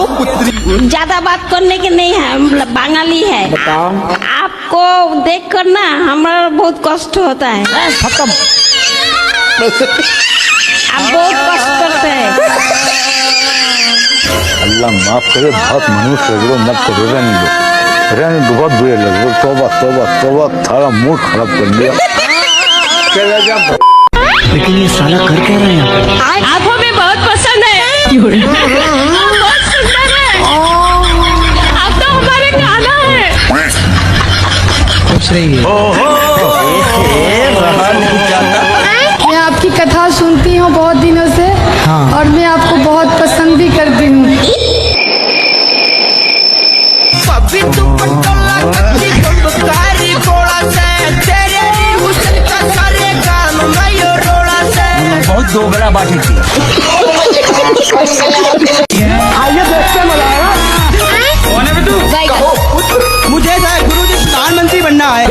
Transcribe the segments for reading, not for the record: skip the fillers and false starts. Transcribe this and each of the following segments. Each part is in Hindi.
ज्यादा बात करने के नहीं है, हम बंगाली है। बताओ। आपको देख कर ना हमारा बहुत कष्ट होता है। खत्म। आप बहुत कष्ट करते हैं। अल्लाह माफ करे, बहुत मनुष्य है, मत करो, रहने दो, बहुत बुरे लग रहे। तौबा तौबा तौबा, थारा मूड खराब कर दिया। लेकिन ये साला कर क्या रहा है? आप हमें बहुत पसंद है। बहुत सुंदर है। आप तो हमारे गाना है। पूछ रही है। मैं आपकी कथा सुनती हूँ बहुत दिनों से। हाँ। और मैं आपको बहुत पसंद भी करती हूँ। बहुत दोगला बाटी थी। आइए देखते मजा आएगा। कौन है तू? मुझे गुरुजी प्रधानमंत्री बनना है।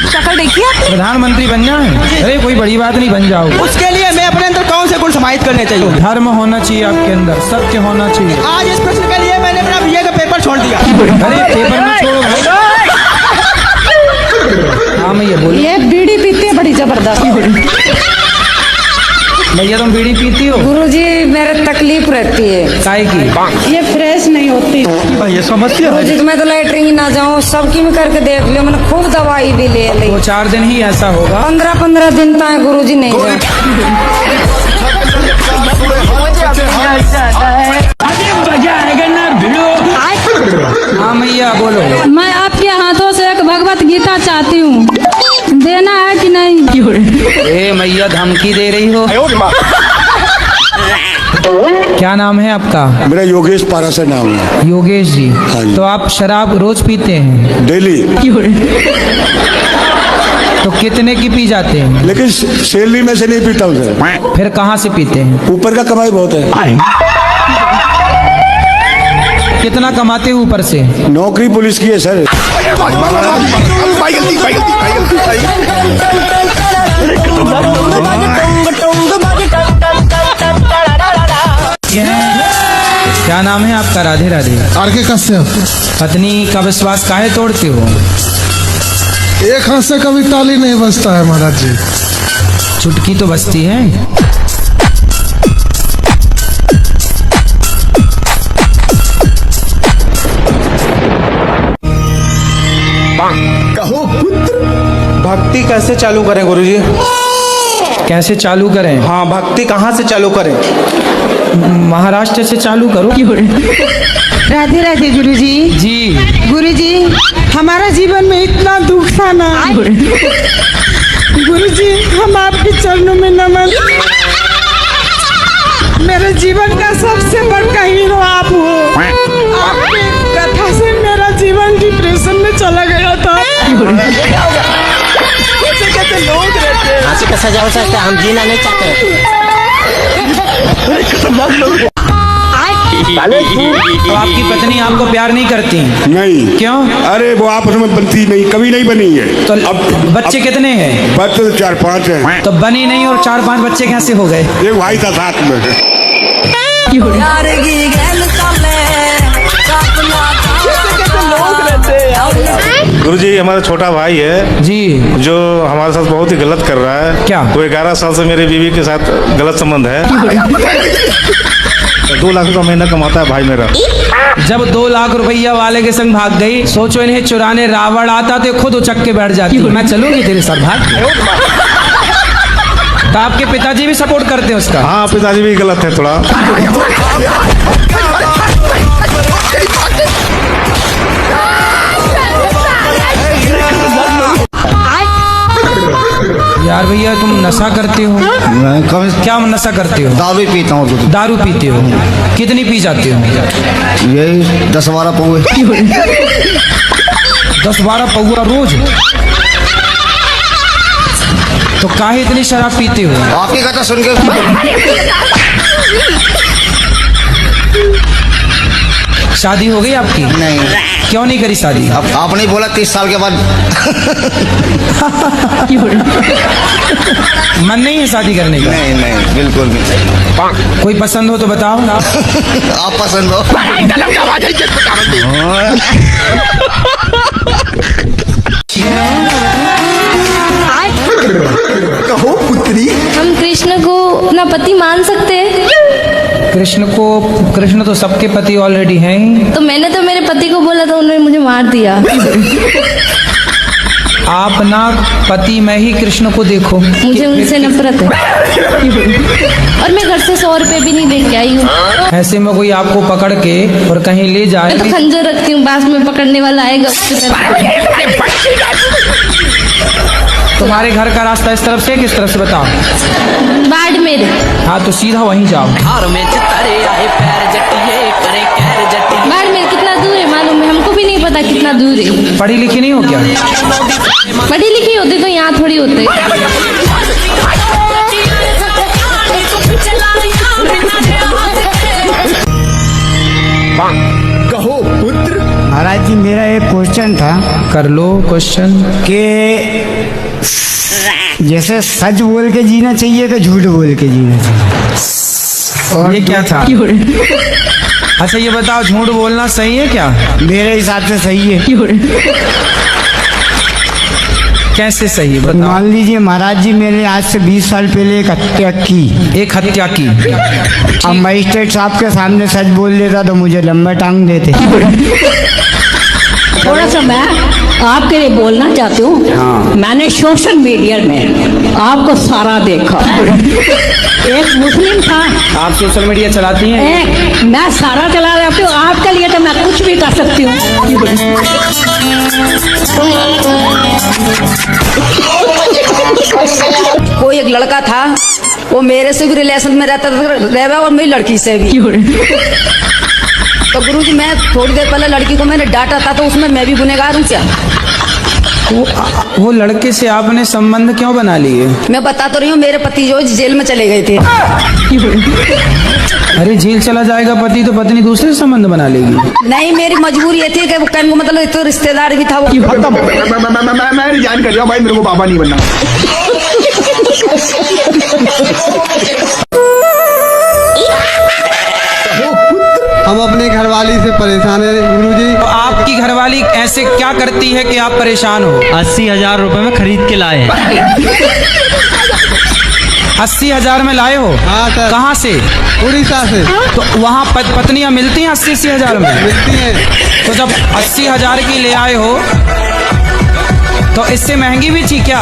शक्ल देखिए आपने। प्रधानमंत्री बनना है? अरे कोई बड़ी बात नहीं, बन जाओ। उसके लिए मैं अपने अंदर कौन से गुण समाहित करने चाहिए? धर्म होना चाहिए आपके अंदर, सत्य होना चाहिए। आज इस प्रश्न के लिए मैंने अपना बीए का पेपर छोड़ दिया। अरे पेपर में छोड़ो भाई। हाँ मैं ये बोल। ये बीड़ी पीते हैं बड़ी जबरदस्त। भैया तुम बीड़ी पीती हो? गुरुजी मेरे तकलीफ रहती है। काय की? ये फ्रेश नहीं होती। ये समस्या है। गुरुजी मैं तो लैटरिन ही ना जाऊँ, सबकी में करके देख लियो। मैंने खूब दवाई भी ले ली। 2-4 दिन ही ऐसा होगा। 15-15 दिन तक गुरुजी नहीं गए। हाँ मैया बोलो। मैं आपके हाथों से एक भगवत गीता चाहती हूँ, देना है कि नहीं? ए मैया धमकी दे रही हो? क्या नाम है आपका? मेरा योगेश पाराशर नाम है। योगेश जी। हाँ जी। तो आप शराब रोज पीते हैं? डेली। तो कितने की पी जाते हैं? लेकिन सैलरी में से नहीं पीता हूँ सर। फिर कहाँ से पीते हैं? ऊपर का कमाई बहुत है। कितना कमाते हो ऊपर से? नौकरी पुलिस की है सर। क्या नाम है आपका? राधे राधे। आरके कश्यप। पत्नी का विश्वास काहे तोड़ते हो? एक हाथ से कभी ताली नहीं बजता है महाराज जी। चुटकी तो बजती है। भक्ति कैसे चालू करें गुरुजी? कैसे चालू करें? हाँ, भक्ति कहाँ से चालू करें? महाराष्ट्र से चालू करो। राधे राधे गुरुजी। जी। गुरुजी हमारा जीवन में इतना दुख था ना। गुरुजी हम आपके चरणों में नमन। मेरे जीवन का सबसे बड़ा हीरो आप हो। आपकी कथा से मेरा जीवन डिप्रेशन में चला गया था। फांसी का सजा हो सकता है, हम जीना नहीं चाहते। तो आपकी पत्नी आपको प्यार नहीं करती? नहीं। क्यों? अरे वो आपस में बनती नहीं, कभी नहीं बनी है। तो अब बच्चे कितने हैं? बच्चे 4-5 हैं। तो बनी नहीं और 4-5 बच्चे कैसे हो गए? एक भाई था साथ में। गुरुजी हमारा छोटा भाई है जी, जो हमारे साथ बहुत ही गलत कर रहा है। क्या? वो 11 साल से मेरी बीवी के साथ गलत संबंध है। 2 लाख रुपया महीना कमाता है भाई मेरा। जब 2 लाख रुपया वाले के संग भाग गई, सोचो इन्हें चुराने रावण आता तो खुद उचक के बैठ जाती। मैं चलूंगी तेरे साथ, भाग। तो आपके पिताजी भी सपोर्ट करते हैं उसका? हाँ, पिताजी भी गलत है थोड़ा। यार भैया तुम नशा करते हो? क्या नशा करते हो? दारू पीता हूँ। दारू पीते हो? कितनी पी जाते हो? यही 10-12 पौए। 10-12 पौआ रोज? तो काहे इतनी शराब पीते हो? आपकी कथा सुन के शादी हो गई आपकी? नहीं। क्यों नहीं करी शादी? अब आपने बोला 30 साल के बाद। मन नहीं है शादी करने का? नहीं नहीं बिल्कुल नहीं। कोई पसंद हो तो बताओ। आप पसंद हो? कहो पुत्री। हम कृष्ण को अपना पति मान सकते हैं? कृष्ण तो सबके पति ऑलरेडी हैं ही। तो मैंने तो मेरे पति को बोला था, उन्होंने मुझे मार दिया। आप ना पति में ही कृष्ण को देखो। मुझे उनसे नफरत है और मैं घर से 100 रुपए भी नहीं लेके आई हूँ। ऐसे में कोई आपको पकड़ के और कहीं ले जाए, मैं तो खंजर रखती हूँ, पास में पकड़ने वाला आएगा उसके तरफ। तुम्हारे घर का रास्ता इस तरफ से किस तरफ से बताओ? बाड़मेर। हाँ तो सीधा वहीं जाओ। बाड़मेर कितना दूर है मालूम है? हमको भी नहीं पता कितना दूर है। पढ़ी लिखी नहीं हो क्या? पढ़ी लिखी होती तो यहाँ थोड़ी होते। कहो पुत्र। महाराज जी मेरा एक क्वेश्चन था कर लो क्वेश्चन। कि जैसे सच बोल के जीना चाहिए तो झूठ बोल के जीना चाहिए। और ये क्या था? अच्छा ये बताओ, झूठ बोलना सही है क्या? मेरे हिसाब से सही है। कैसे सही है बताओ? मान लीजिए महाराज जी मैंने आज से 20 साल पहले एक हत्या की। एक हत्या की। अब मजिस्ट्रेट साहब के सामने सच बोल देता तो मुझे लंबा टांग देते। थोड़ा सा मैं आपके लिए बोलना चाहती हूँ। मैंने सोशल मीडिया में आपको सारा देखा। एक मुस्लिम था। आप सोशल मीडिया चलाती हैं? मैं सारा चला जाती हूँ, आपके लिए तो मैं कुछ भी कर सकती हूँ। कोई एक लड़का था, वो मेरे से भी रिलेशन में रहता था और मेरी लड़की से भी। तो गुरुजी मैं थोड़ी देर पहले लड़की को मैंने डांटा था, तो उसमें मैं भी गुनहगार हूँ क्या? वो लड़के से आपने संबंध क्यों बना लिए? मैं बता तो रही हूँ, मेरे पति जो जेल में चले गए थे। अरे जेल चला जाएगा पति तो पत्नी दूसरे से संबंध बना लेगी? नहीं, मेरी मजबूरी ये थी कि वो कहने को मतलब तो रिश्तेदार भी था वो। मैं रिजाइन कर दिया भाई, मेरे को बाबा नहीं बनना। हम अपनी घरवाली से परेशान है गुरुजी। तो आपकी घरवाली ऐसे क्या करती है कि आप परेशान हो? 80,000 रुपए में खरीद के लाए हैं। 80,000 में लाए हो? हाँ सर। कहाँ से? उड़ीसा से। तो वहाँ पत्नियाँ मिलती हैं 80,000 में? मिलती हैं। तो जब 80,000 की ले आए हो तो इससे महंगी भी थी क्या?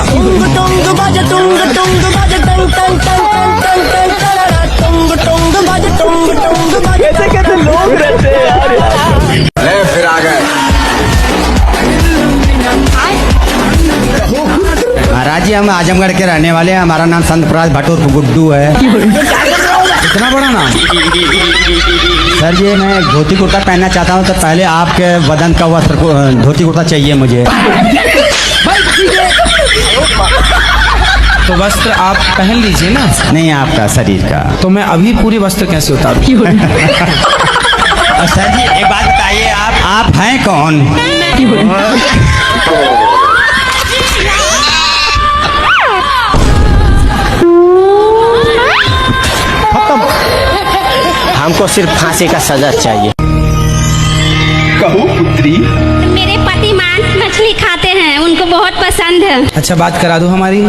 कैसे लोग रहते हैं यार। फिर आ गए। महाराज जी हम आजमगढ़ के रहने वाले हैं। हमारा नाम संत प्रकाश भट्ट उर्फ गुड्डू है। इतना बड़ा नाम? सर ये मैं धोती कुर्ता पहनना चाहता हूँ, तो पहले आपके बदन का वस्त्र धोती कुर्ता चाहिए मुझे। तो वस्त्र आप पहन लीजिए ना। नहीं आपका शरीर का। तो मैं अभी पूरे वस्त्र कैसे उतारूं? सर जी एक बात बताइए, आप हैं कौन? हमको सिर्फ फांसी का सजा चाहिए। कहो पुत्री। मेरे पति मांस मछली खाते हैं, उनको बहुत पसंद है। अच्छा बात करा दो हमारी।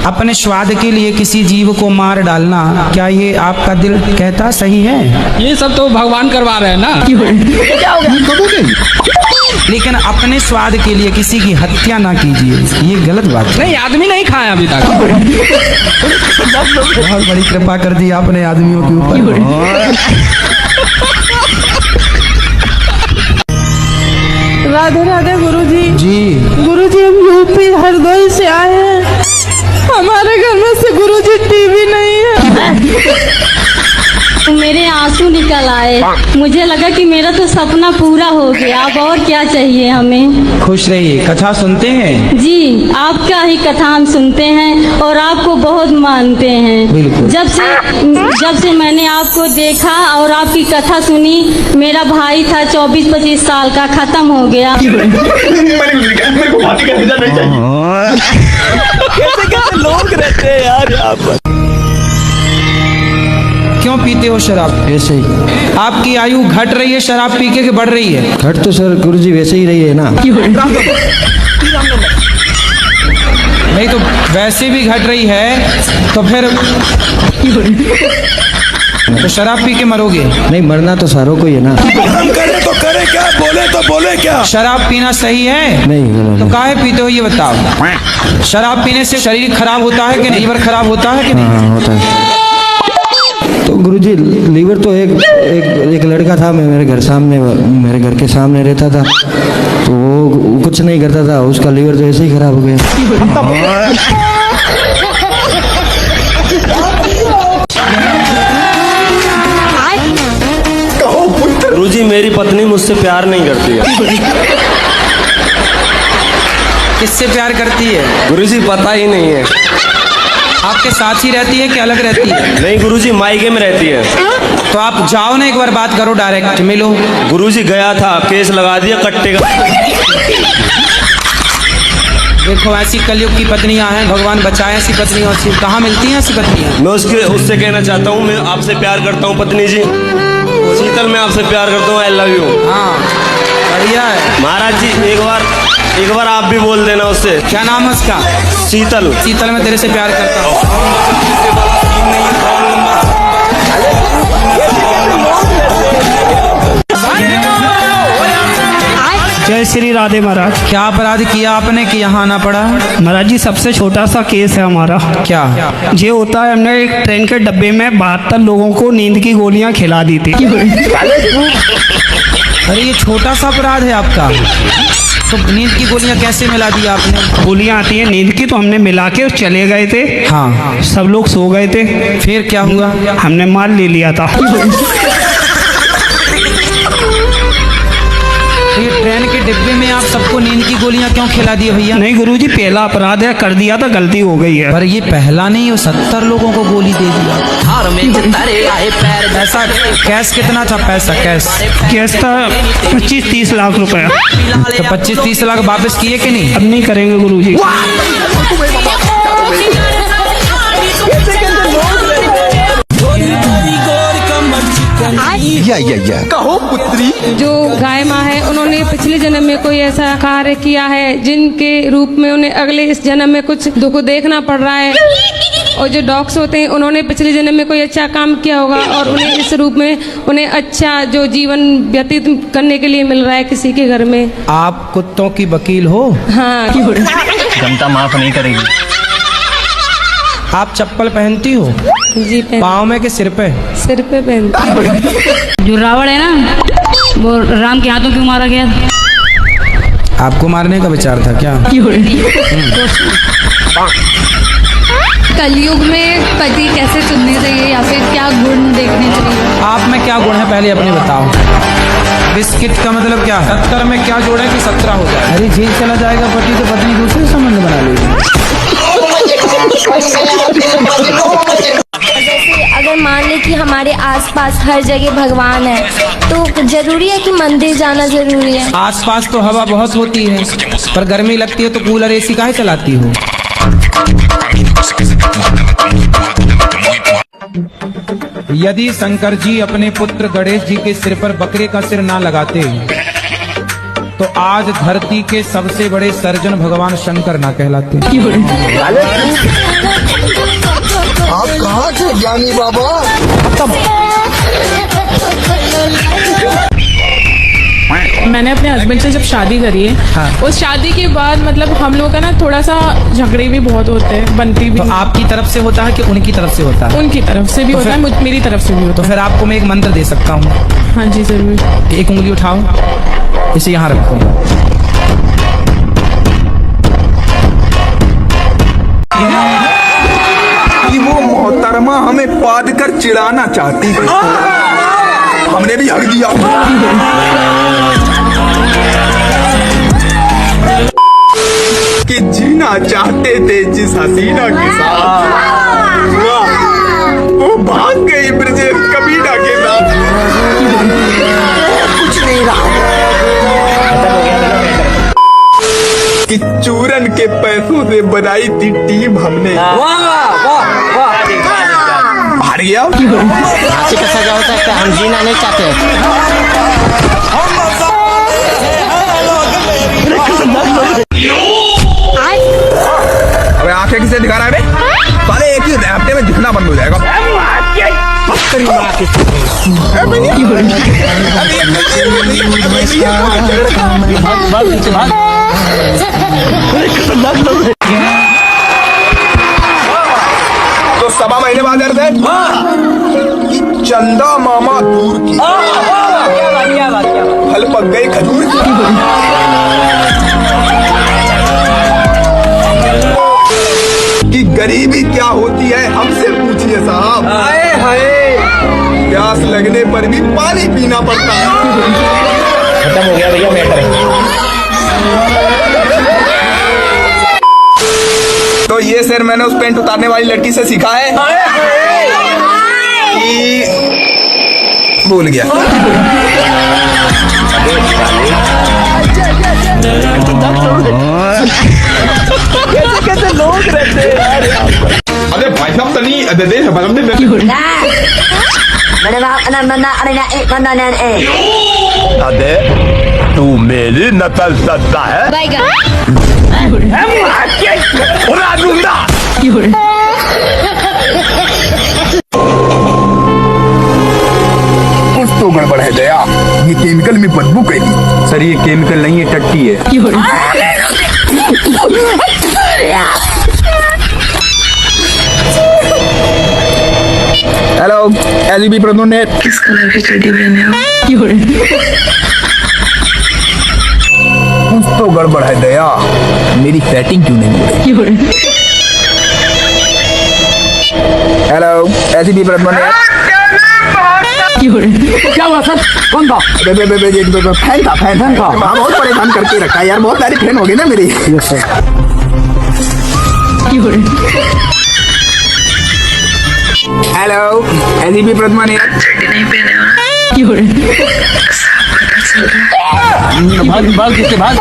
अपने स्वाद के लिए किसी जीव को मार डालना, क्या ये आपका दिल कहता सही है? ये सब तो भगवान करवा रहे हैं ना। लेकिन अपने स्वाद के लिए किसी की हत्या ना कीजिए, ये गलत बात है। नहीं, आदमी नहीं खाया अभी तक। बहुत बड़ी कृपा कर दी आपने आदमियों के ऊपर। राधे राधे गुरुजी। जी गुरुजी हम यूपी हरदोई से आए हैं। हमारे घर में से गुरुजी टीवी नहीं है। मेरे आंसू निकल आए। मुझे लगा कि मेरा तो सपना पूरा हो गया, अब और क्या चाहिए हमें। खुश रहिए। कथा सुनते हैं? जी, आपका ही कथा हम सुनते हैं और आपको बहुत मानते हैं। बिल्कुल। जब से मैंने आपको देखा और आपकी कथा सुनी, मेरा भाई था 24-25 साल का, खत्म हो गया। कैसे कैसे लोग रहते हैं यार यहाँ पर। क्यों पीते हो शराब? ऐसे ही। आपकी आयु घट रही है शराब पी के कि बढ़ रही है? घट तो सर गुरुजी वैसे ही रही है ना। नहीं तो वैसे भी घट रही है तो फिर तो शराब पी के मरोगे? नहीं, मरना तो सारों को ही है ना। करे तो करे क्या, बोले तो बोले क्या? शराब पीना सही है? नहीं। तो काहे पीते हो ये बताओ। शराब पीने से शरीर खराब होता है कि नहीं? लीवर खराब होता है कि नहीं? हाँ, होता है। तो गुरुजी लीवर तो एक लड़का था, मैं मेरे घर के सामने रहता था, तो वो कुछ नहीं करता था, उसका लीवर तो ऐसे ही खराब हो गया। गुरुजी मेरी पत्नी मुझसे प्यार नहीं करती है। किससे प्यार करती है? गुरुजी पता ही नहीं है। आपके साथ ही रहती है कि अलग रहती है? नहीं गुरुजी, मायके में रहती है। तो आप जाओ ना, एक बार बात करो, डायरेक्ट मिलो। गुरुजी गया था, केस लगा दिया कट्टे का। देखो ऐसी कलयुग की पत्नियां हैं, भगवान बचाए ऐसी पत्नियों से। कहाँ मिलती हैं ऐसी पत्नियां? मैं उससे कहना चाहता हूँ, मैं आपसे प्यार करता हूँ पत्नी जी। शीतल, मैं आपसे प्यार करता हूँ, आई लव यू। हाँ बढ़िया है। महाराज जी एक बार आप भी बोल देना उससे। क्या नाम है उसका? शीतल। शीतल, मैं तेरे से प्यार करता हूँ। जय श्री राधे महाराज। क्या अपराध किया आपने कि यहाँ आना पड़ा? महाराज जी सबसे छोटा सा केस है हमारा। क्या? ये होता है, हमने एक ट्रेन के डब्बे में 72 लोगों को नींद की गोलियां खिला दी थी। अरे ये छोटा सा अपराध है आपका, तो नींद की गोलियां कैसे मिला दी आपने? गोलियां आती हैं नींद की, तो हमने मिला के चले गए थे। हाँ। सब लोग सो गए थे। फिर क्या हुआ? हमने माल ले लिया था। ये ट्रेन के डिब्बे में आप सबको नींद की गोलियां क्यों खिला दी भैया? नहीं गुरुजी, पहला अपराध है, कर दिया था, गलती हो गई है। पर ये पहला नहीं, 70 लोगों को गोली दे दिया। ऐसा कैश कितना था? पैसा कैश था 25-30 लाख रुपए। तो 25-30 लाख वापस किए कि नहीं? अब नहीं करेंगे गुरुजी। कहो पुत्री। जो गाय माँ है, उन्होंने पिछले जन्म में कोई ऐसा कार्य किया है जिनके रूप में उन्हें अगले इस जन्म में कुछ दुख देखना पड़ रहा है। और जो डॉग्स होते हैं, उन्होंने पिछले जन्म में कोई अच्छा काम किया होगा और उन्हें इस रूप में उन्हें अच्छा जो जीवन व्यतीत करने के लिए मिल रहा है किसी के घर में। आप कुत्तों की वकील हो? हाँ। जनता माफ नहीं करेगी। आप चप्पल पहनती हो? जी पाँव में कि सिर पे? सिर पे पहनती। जो रावण है ना, वो राम के हाथों क्यों मारा गया? आपको मारने का विचार था क्या? कलयुग में पति कैसे चुनने चाहिए या फिर क्या गुण देखने चाहिए? आप में क्या गुण है पहले अपने बताओ। बिस्किट का मतलब क्या है? 70 में क्या जोड़े कि 17 हो जाए? अरे जेल चला जाएगा पति तो पत्नी दूसरे संबंध बना लेगी। जैसे अगर मान ले कि हमारे आसपास हर जगह भगवान है, तो जरूरी है कि मंदिर जाना जरूरी है? आसपास तो हवा बहुत होती है, पर गर्मी लगती है तो कूलर एसी काहे चलाती हो? यदि शंकर जी अपने पुत्र गणेश जी के सिर पर बकरे का सिर ना लगाते तो आज धरती के सबसे बड़े सर्जन भगवान शंकर ना कहलाते। आप कहाँ से ज्ञानी बाबा? मैंने अपने हस्बैंड से जब शादी करी है, हाँ। उस शादी के बाद मतलब हम लोग का ना थोड़ा सा झगड़े भी बहुत होते हैं, बनती भी। तो आपकी तरफ से होता है कि उनकी तरफ से होता है? उनकी तरफ से भी होता है, मेरी तरफ से भी होता है। तो फिर आपको मैं एक मंत्र दे सकता हूँ? हाँ जी जरूर। एक उंगली उठाओ, इसे यहाँ रखो। कि वो मोहतरमा हमें पाद कर चिढ़ाना चाहती थी। हमने भी हक दिया। कि जीना चाहते थे जिस हसीना के साथ, वो भाग गई ब्रजेश कबीना के साथ। कुछ नहीं रहा कि चूरन के पैसों से बनाई थी टीम हमने। हार गया। फांसी का सजा होता है, हम जीना नहीं चाहते। अबे आंखें किसे दिखा रहा है बे? साले एक ही हफ्ते में दिखना बंद हो जाएगा। तो 7 महीने बाद थे कि चंदा मामा दूर की फल पक गई खजूर की। कि गरीबी क्या होती है हमसे पूछिए साहब। प्यास लगने पर भी पानी पीना पड़ता है। खत्म हो गया भैया मैटर। तो ये सर मैंने उस पेंट उतारने वाली लड़की से सीखा है कि भूल गया। कैसे कैसे लोग रहते हैं यार। अरे भाई साहब तनी दे बलम दे। अरे तू मेरी नकल करता है। उड़ा दूंगा। कुछ तो गड़बड़ है दया, ये केमिकल में बदबू कैदी। सर ये केमिकल नहीं है, टट्टी है। हेलो एलईबी प्रदून ने किस कलर की चड्डी पहने हो? कुछ तो गड़बड़ है दया, मेरी सेटिंग क्यों नहीं हो रही? हेलो एलईबी प्रदून ने क्या हुआ सर? कौन था? फैन था। हाँ बहुत परेशान करके रखा है यार, बहुत सारी फैन हो गई ना मेरी। Yes sir. हेलो एलईबी प्रदून ने चड्डी नहीं पहने हो? साफ पता चल रहा है। भाग किससे भाग।